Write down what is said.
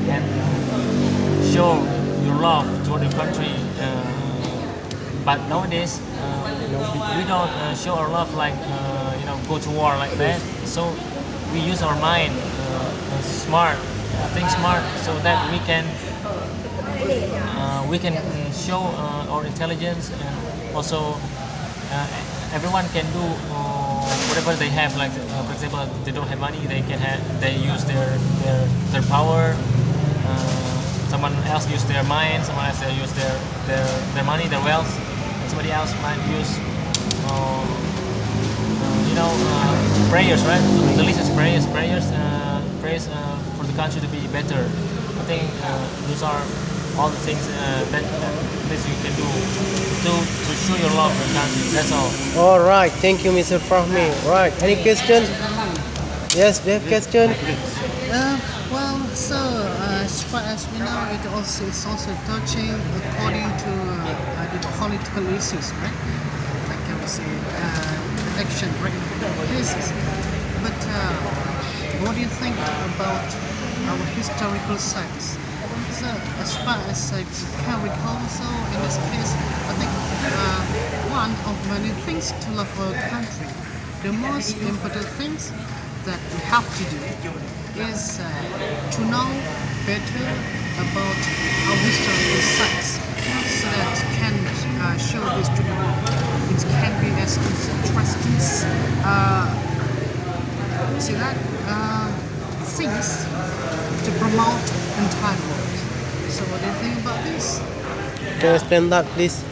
and show your love toward your country. But nowadays, we don't show our love like go to war like that. So we use our mind, smart, think smart, so that we can show our intelligence, and also everyone can do whatever they have. Like for example, they don't have money, they use their power. Someone else use their mind. Someone else use their money, their wealth. And somebody else might use prayers, right? The least is prayers for the country to be better. I think those are all the things that you can do to show your love for the country. That's all. All right, thank you, Mr. Fahmi. Right, any question? Yes, do you have question? Well, so as far as we know, it's also touching according to the political issues, right? Like I would say, election cases. But what do you think about our historical sites? So as far as I can recall, so in this case, I think one of many things to love our country, the most important things that we have to do is to know better about our historical sites, so that can show this to the world. It can be as interesting things to promote entire world. So what do you think about this? Can you explain that, please?